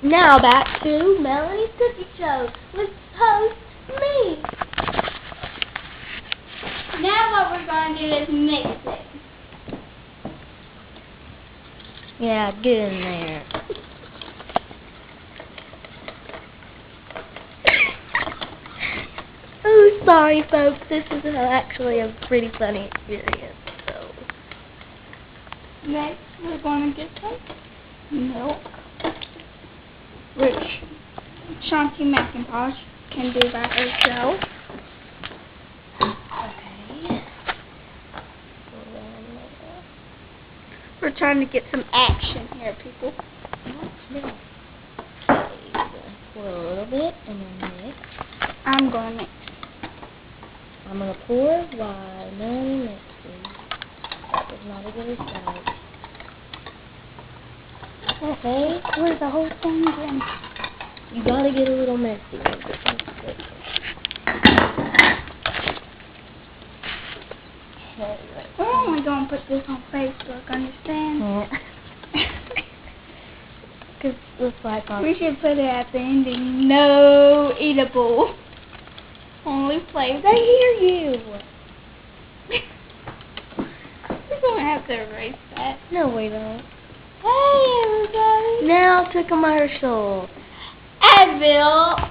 Now back to Melanie's Cookie Show with host me. Now what we're going to do is mix it. Yeah, get in there. Oh, sorry folks, this is actually a pretty funny experience. So Next we're going to get some milk, which Shanti McIntosh can do by herself. okay. We're trying to get some action here, people. Pour a little bit and then mix. I'm going to mix. I'm going to pour while Melanie mixes. That was not a good start. Okay. Where's the whole thing in? You gotta get a little messy. We're only going to put this on Facebook, understand? Yeah. Because looks like We should put it at the ending. No eatable. Only flavor. They hear you. We're going to have to erase that. No, we don't. Hey, everybody. Now to commercial. Advil.